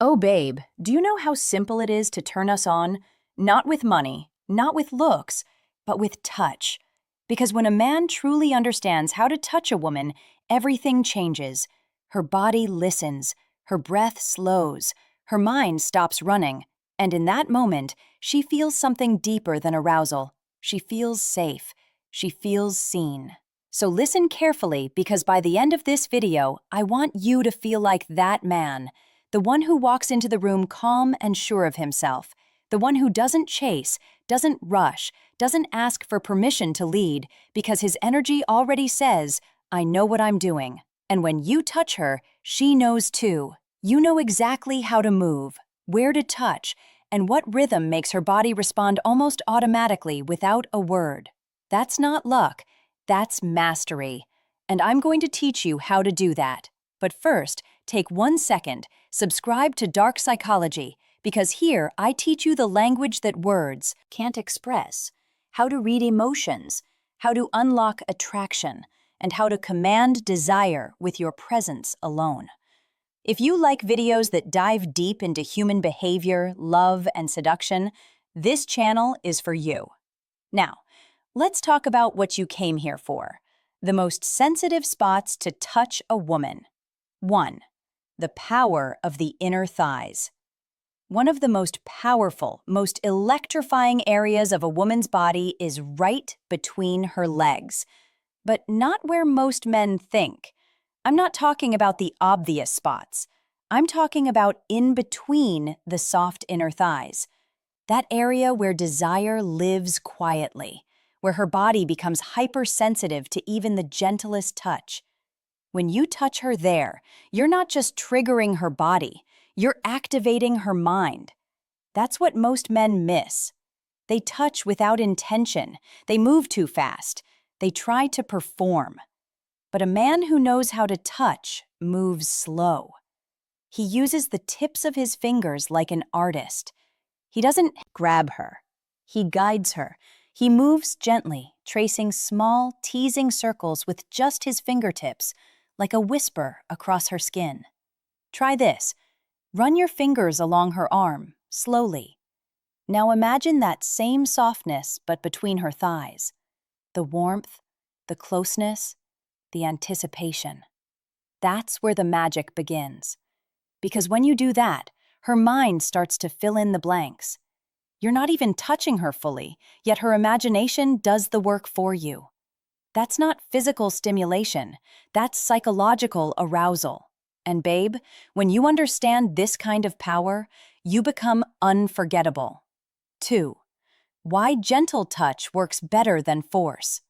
Oh, babe, do you know how simple it is to turn us on? Not with money, not with looks, but with touch. Because when a man truly understands how to touch a woman, everything changes. Her body listens, her breath slows, her mind stops running, and in that moment, she feels something deeper than arousal. She feels safe. She feels seen. So listen carefully because by the end of this video, I want you to feel like that man. The one who walks into the room calm and sure of himself. The one who doesn't chase, doesn't rush, doesn't ask for permission to lead because his energy already says, I know what I'm doing. And when you touch her, she knows too. You know exactly how to move, where to touch, and what rhythm makes her body respond almost automatically without a word. That's not luck, that's mastery. And I'm going to teach you how to do that. But first, take 1 second, subscribe to Dark Psychology, because here I teach you the language that words can't express, how to read emotions, how to unlock attraction, and how to command desire with your presence alone. If you like videos that dive deep into human behavior, love, and seduction, this channel is for you. Now, let's talk about what you came here for. The most sensitive spots to touch a woman. 1. The power of the inner thighs. One of the most powerful, most electrifying areas of a woman's body is right between her legs. But not where most men think. I'm not talking about the obvious spots. I'm talking about in between the soft inner thighs. That area where desire lives quietly, where her body becomes hypersensitive to even the gentlest touch. When you touch her there, you're not just triggering her body, you're activating her mind. That's what most men miss. They touch without intention, they move too fast, they try to perform. But a man who knows how to touch moves slow. He uses the tips of his fingers like an artist. He doesn't grab her. He guides her. He moves gently, tracing small, teasing circles with just his fingertips, like a whisper across her skin. Try this. Run your fingers along her arm, slowly. Now imagine that same softness, but between her thighs. The warmth, the closeness, the anticipation. That's where the magic begins. Because when you do that, her mind starts to fill in the blanks. You're not even touching her fully, yet her imagination does the work for you. That's not physical stimulation, that's psychological arousal. And babe, when you understand this kind of power, you become unforgettable. 2. Why gentle touch works better than force.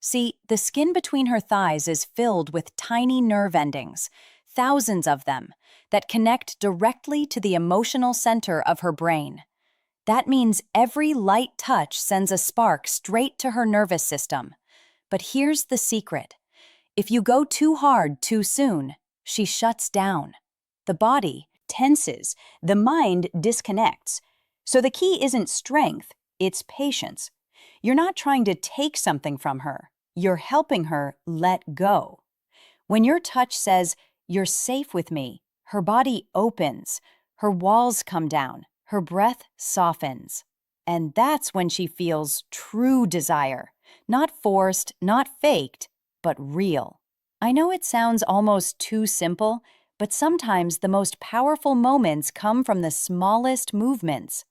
See, the skin between her thighs is filled with tiny nerve endings, thousands of them, that connect directly to the emotional center of her brain. That means every light touch sends a spark straight to her nervous system. But here's the secret. If you go too hard too soon, she shuts down. The body tenses, the mind disconnects. So the key isn't strength, it's patience. You're not trying to take something from her. You're helping her let go. When your touch says, "You're safe with me," her body opens, her walls come down, her breath softens. And that's when she feels true desire. Not forced, not faked, but real. I know it sounds almost too simple, but sometimes the most powerful moments come from the smallest movements.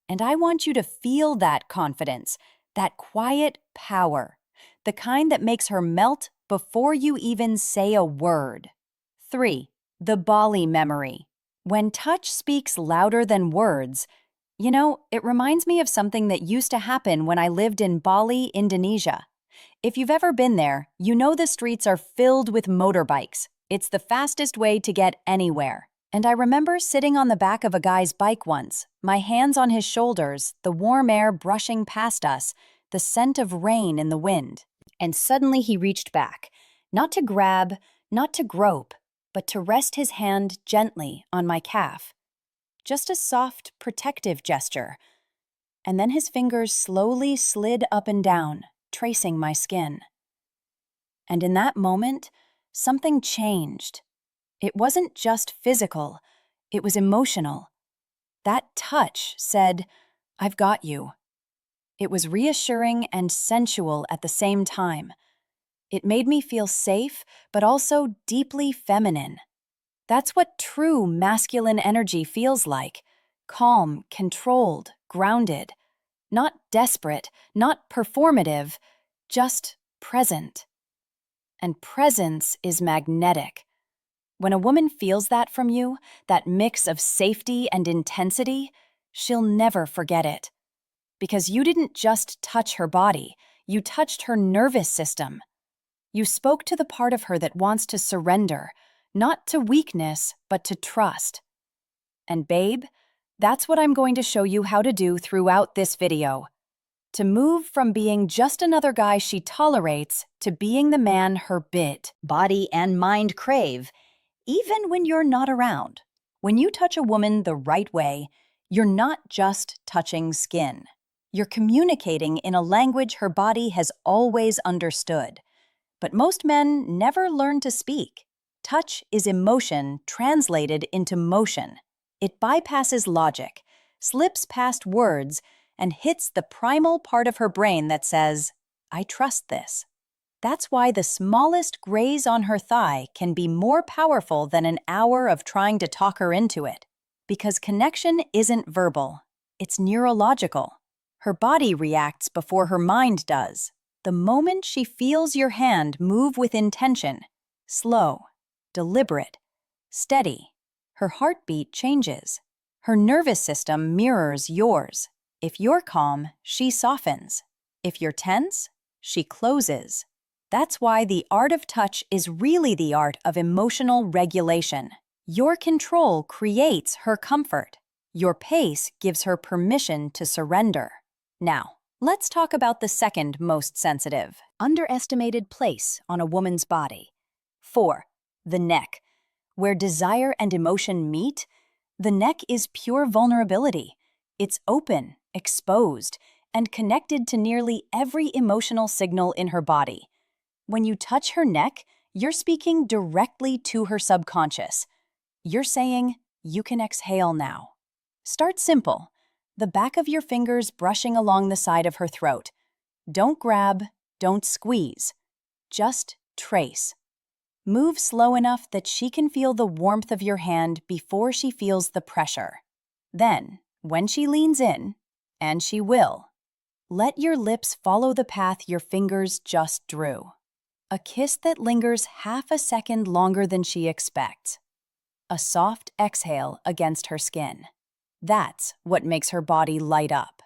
And I want you to feel that confidence, that quiet power, the kind that makes her melt before you even say a word. 3. The Bali memory. When touch speaks louder than words, it reminds me of something that used to happen when I lived in Bali, Indonesia. If you've ever been there, you know the streets are filled with motorbikes. It's the fastest way to get anywhere. And I remember sitting on the back of a guy's bike once, my hands on his shoulders, the warm air brushing past us, the scent of rain in the wind. And suddenly he reached back, not to grab, not to grope, but to rest his hand gently on my calf. Just a soft, protective gesture. And then his fingers slowly slid up and down, tracing my skin. And in that moment, something changed. It wasn't just physical, It was emotional. That touch said, "I've got you." It was reassuring and sensual at the same time. It made me feel safe, but also deeply feminine. That's what true masculine energy feels like: calm, controlled, grounded. Not desperate, not performative, just present. And presence is magnetic. When a woman feels that from you, that mix of safety and intensity, she'll never forget it. Because you didn't just touch her body, you touched her nervous system. You spoke to the part of her that wants to surrender, not to weakness, but to trust. And babe, that's what I'm going to show you how to do throughout this video. To move from being just another guy she tolerates to being the man her body and mind crave, even when you're not around. When you touch a woman the right way, you're not just touching skin. You're communicating in a language her body has always understood. But most men never learn to speak. Touch is emotion translated into motion. It bypasses logic, slips past words, and hits the primal part of her brain that says, "I trust this." That's why the smallest graze on her thigh can be more powerful than an hour of trying to talk her into it. Because connection isn't verbal, it's neurological. Her body reacts before her mind does. The moment she feels your hand move with intention, slow, deliberate, steady, her heartbeat changes. Her nervous system mirrors yours. If you're calm, she softens. If you're tense, she closes. That's why the art of touch is really the art of emotional regulation. Your control creates her comfort. Your pace gives her permission to surrender. Now, let's talk about the second most sensitive, underestimated place on a woman's body. 4. The neck. Where desire and emotion meet, the neck is pure vulnerability. It's open, exposed, and connected to nearly every emotional signal in her body. When you touch her neck, you're speaking directly to her subconscious. You're saying, "You can exhale now." Start simple. The back of your fingers brushing along the side of her throat. Don't grab, don't squeeze. Just trace. Move slow enough that she can feel the warmth of your hand before she feels the pressure. Then, when she leans in, and she will, let your lips follow the path your fingers just drew. A kiss that lingers half a second longer than she expects. A soft exhale against her skin. That's what makes her body light up.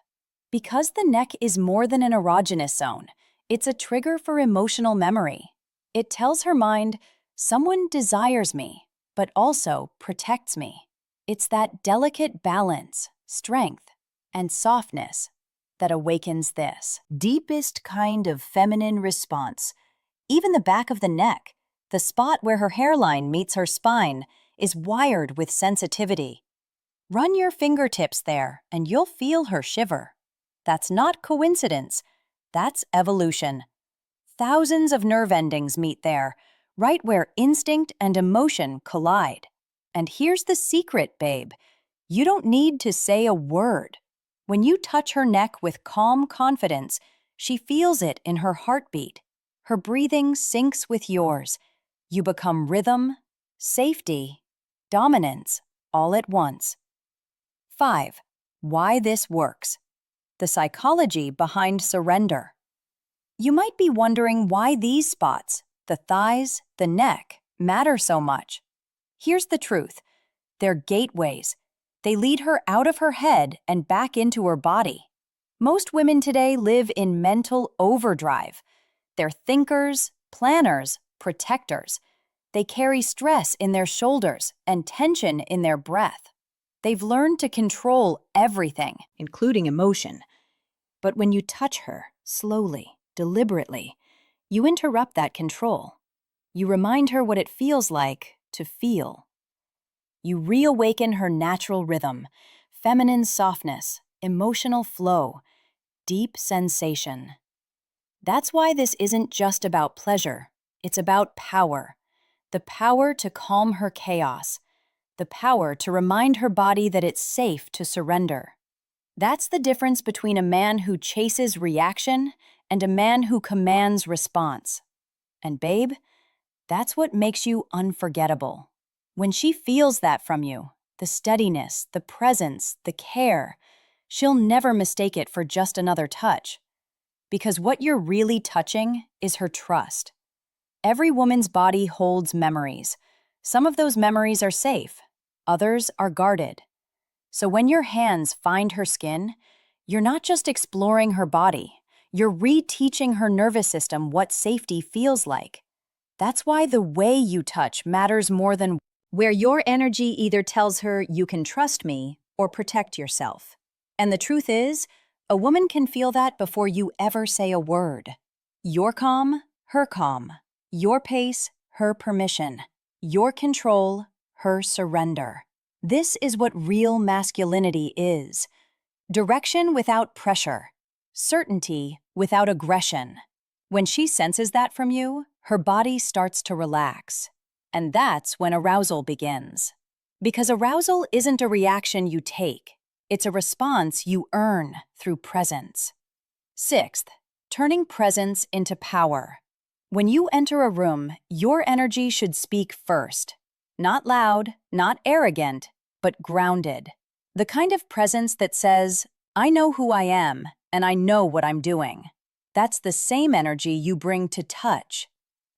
Because the neck is more than an erogenous zone, it's a trigger for emotional memory. It tells her mind, someone desires me, but also protects me. It's that delicate balance, strength, and softness that awakens this deepest kind of feminine response. Even the back of the neck, the spot where her hairline meets her spine, is wired with sensitivity. Run your fingertips there and you'll feel her shiver. That's not coincidence. That's evolution. Thousands of nerve endings meet there, right where instinct and emotion collide. And here's the secret, babe. You don't need to say a word. When you touch her neck with calm confidence, she feels it in her heartbeat. Her breathing syncs with yours. You become rhythm, safety, dominance, all at once. 5. Why this works. The psychology behind surrender. You might be wondering why these spots, the thighs, the neck, matter so much. Here's the truth. They're gateways. They lead her out of her head and back into her body. Most women today live in mental overdrive. They're thinkers, planners, protectors. They carry stress in their shoulders and tension in their breath. They've learned to control everything, including emotion. But when you touch her, slowly, deliberately, you interrupt that control. You remind her what it feels like to feel. You reawaken her natural rhythm, feminine softness, emotional flow, deep sensation. That's why this isn't just about pleasure. It's about power. The power to calm her chaos. the power to remind her body that it's safe to surrender. That's the difference between a man who chases reaction and a man who commands response. And babe, that's what makes you unforgettable. When she feels that from you, the steadiness, the presence, the care, she'll never mistake it for just another touch. Because what you're really touching is her trust. Every woman's body holds memories. Some of those memories are safe, others are guarded. So when your hands find her skin, you're not just exploring her body, you're reteaching her nervous system what safety feels like. That's why the way you touch matters more than where your energy either tells her you can trust me or protect yourself. And the truth is, a woman can feel that before you ever say a word. Your calm, her calm. Your pace, her permission. Your control, her surrender. This is what real masculinity is. Direction without pressure. Certainty without aggression. When she senses that from you, her body starts to relax. And that's when arousal begins. Because arousal isn't a reaction you take. It's a response you earn through presence. Sixth, turning presence into power. When you enter a room, your energy should speak first. Not loud, not arrogant, but grounded. The kind of presence that says, I know who I am, and I know what I'm doing. That's the same energy you bring to touch.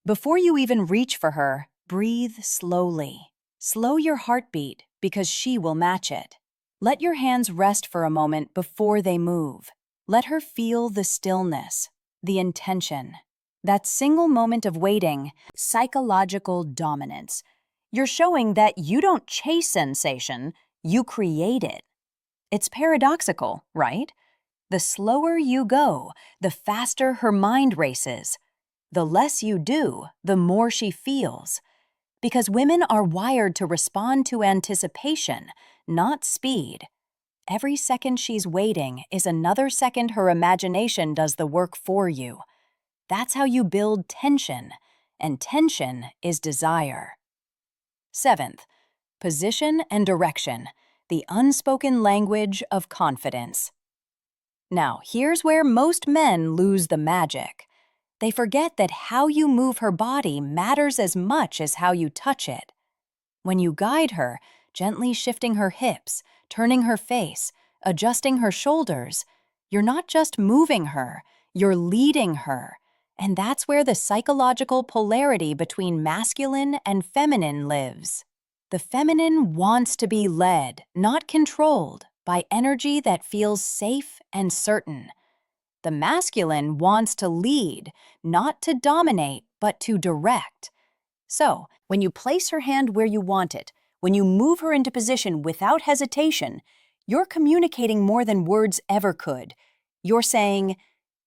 Before you even reach for her, breathe slowly. Slow your heartbeat because she will match it. Let your hands rest for a moment before they move. Let her feel the stillness, the intention. That single moment of waiting, psychological dominance. You're showing that you don't chase sensation, you create it. It's paradoxical, right? The slower you go, the faster her mind races. The less you do, the more she feels. Because women are wired to respond to anticipation, not speed. Every second she's waiting is another second her imagination does the work for you. That's how you build tension, and tension is desire. Seventh, position and direction, the unspoken language of confidence. Now, here's where most men lose the magic. They forget that how you move her body matters as much as how you touch it. When you guide her, gently shifting her hips, turning her face, adjusting her shoulders, you're not just moving her, you're leading her. And that's where the psychological polarity between masculine and feminine lives. The feminine wants to be led, not controlled, by energy that feels safe and certain. The masculine wants to lead, not to dominate, but to direct. So, when you place her hand where you want it, when you move her into position without hesitation, you're communicating more than words ever could. You're saying,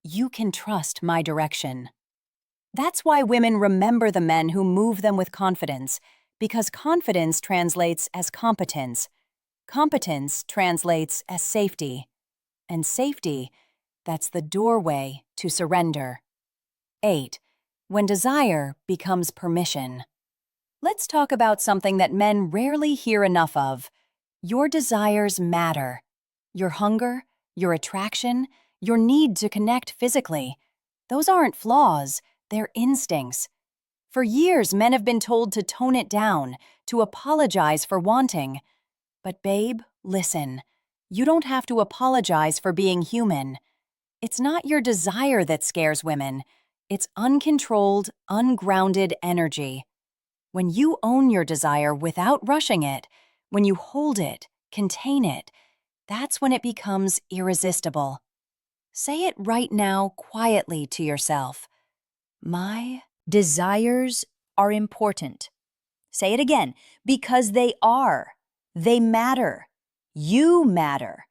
you can trust my direction. That's why women remember the men who move them with confidence, because confidence translates as competence. Competence translates as safety. And safety, that's the doorway to surrender. 8. When desire becomes permission. Let's talk about something that men rarely hear enough of. Your desires matter. Your hunger, your attraction, your need to connect physically. Those aren't flaws, they're instincts. For years, men have been told to tone it down, to apologize for wanting. But babe, listen. You don't have to apologize for being human. It's not your desire that scares women. It's uncontrolled, ungrounded energy. When you own your desire without rushing it, when you hold it, contain it, that's when it becomes irresistible. Say it right now quietly to yourself. My desires are important. Say it again, because they are. They matter. You matter.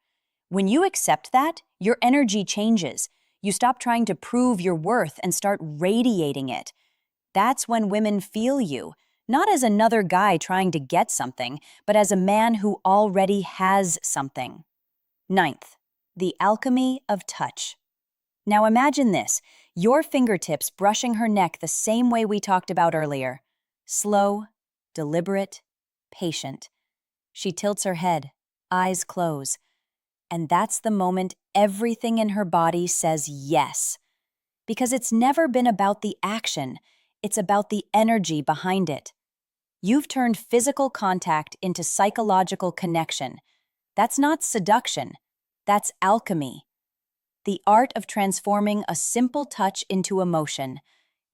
When you accept that, your energy changes. You stop trying to prove your worth and start radiating it. That's when women feel you, not as another guy trying to get something, but as a man who already has something. 9th, the alchemy of touch. Now imagine this, your fingertips brushing her neck the same way we talked about earlier. Slow, deliberate, patient. She tilts her head, eyes close, and that's the moment everything in her body says yes. Because it's never been about the action, it's about the energy behind it. You've turned physical contact into psychological connection. That's not seduction, that's alchemy. The art of transforming a simple touch into emotion,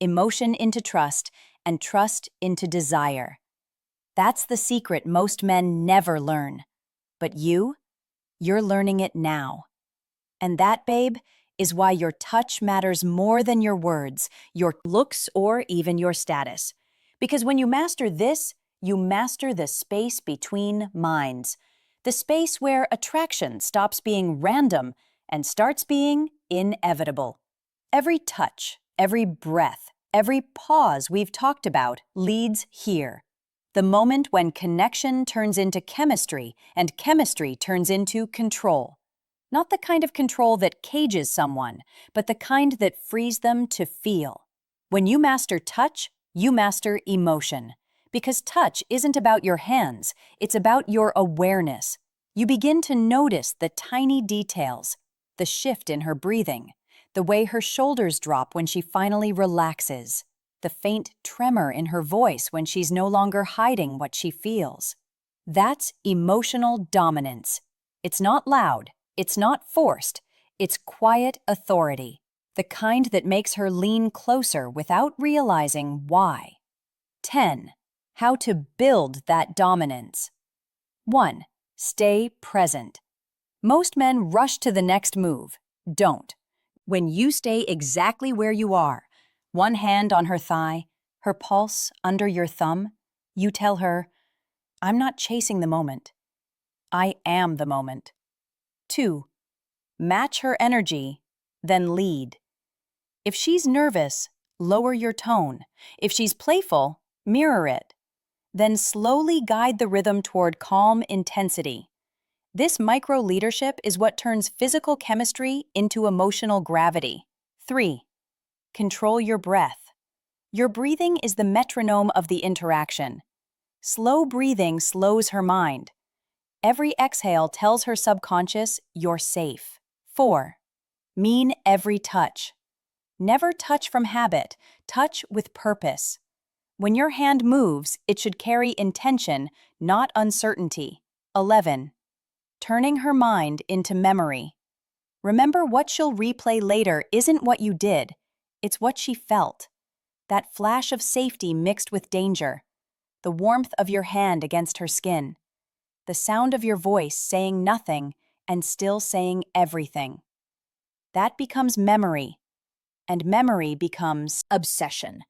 emotion into trust, and trust into desire. That's the secret most men never learn. But you're learning it now. And that, babe, is why your touch matters more than your words, your looks, or even your status. Because when you master this, you master the space between minds. The space where attraction stops being random and starts being inevitable. Every touch, every breath, every pause we've talked about leads here. The moment when connection turns into chemistry and chemistry turns into control. Not the kind of control that cages someone, but the kind that frees them to feel. When you master touch, you master emotion. Because touch isn't about your hands, it's about your awareness. You begin to notice the tiny details, the shift in her breathing, the way her shoulders drop when she finally relaxes, the faint tremor in her voice when she's no longer hiding what she feels. That's emotional dominance. It's not loud. It's not forced, it's quiet authority, the kind that makes her lean closer without realizing why. 10. How to build that dominance. 1. Stay present. Most men rush to the next move. Don't. When you stay exactly where you are, one hand on her thigh, her pulse under your thumb, you tell her, I'm not chasing the moment. I am the moment. 2. Match her energy, then lead. If she's nervous, lower your tone. If she's playful, mirror it. Then slowly guide the rhythm toward calm intensity. This micro-leadership is what turns physical chemistry into emotional gravity. 3. Control your breath. Your breathing is the metronome of the interaction. Slow breathing slows her mind. Every exhale tells her subconscious you're safe. 4. Mean every touch. Never touch from habit, touch with purpose. When your hand moves, it should carry intention, not uncertainty. 11. Turning her mind into memory. Remember, what she'll replay later isn't what you did, it's what she felt. That flash of safety mixed with danger. The warmth of your hand against her skin. The sound of your voice saying nothing and still saying everything. That becomes memory, and memory becomes obsession.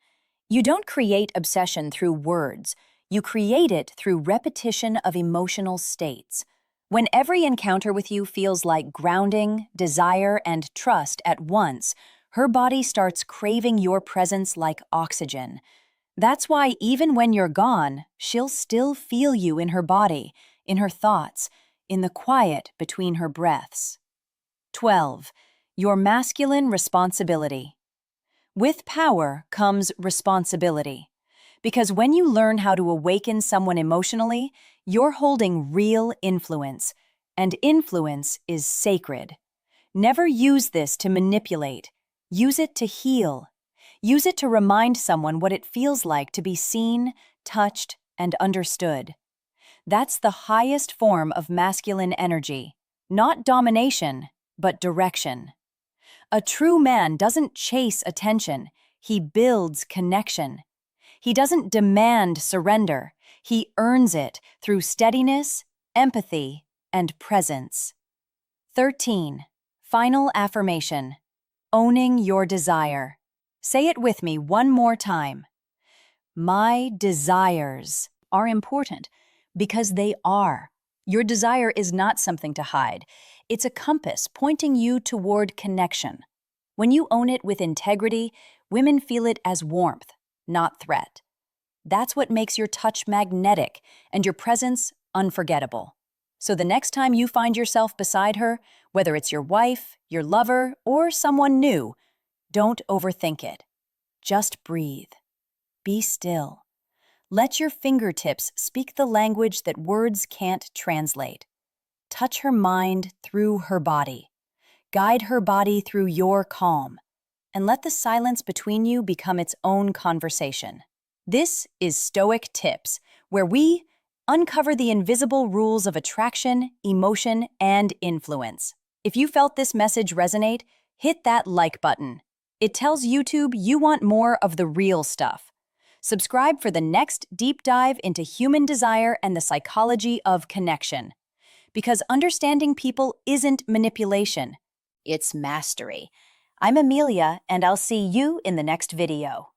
You don't create obsession through words. You create it through repetition of emotional states. When every encounter with you feels like grounding, desire, and trust at once, her body starts craving your presence like oxygen. That's why even when you're gone, she'll still feel you in her body, in her thoughts, in the quiet between her breaths. 12. Your masculine responsibility. With power comes responsibility. Because when you learn how to awaken someone emotionally, you're holding real influence, and influence is sacred. Never use this to manipulate. Use it to heal. Use it to remind someone what it feels like to be seen, touched, and understood. That's the highest form of masculine energy. Not domination, but direction. A true man doesn't chase attention, he builds connection. He doesn't demand surrender, he earns it through steadiness, empathy, and presence. 13. Final affirmation. Owning your desire. Say it with me one more time. My desires are important because they are. Your desire is not something to hide. It's a compass pointing you toward connection. When you own it with integrity, women feel it as warmth, not threat. That's what makes your touch magnetic and your presence unforgettable. So the next time you find yourself beside her, whether it's your wife, your lover, or someone new, don't overthink it. Just breathe. Be still. Let your fingertips speak the language that words can't translate. Touch her mind through her body. Guide her body through your calm. And let the silence between you become its own conversation. This is Stoic Tips, where we uncover the invisible rules of attraction, emotion, and influence. If you felt this message resonate, hit that like button. It tells YouTube you want more of the real stuff. Subscribe for the next deep dive into human desire and the psychology of connection. Because understanding people isn't manipulation, it's mastery. I'm Amelia, and I'll see you in the next video.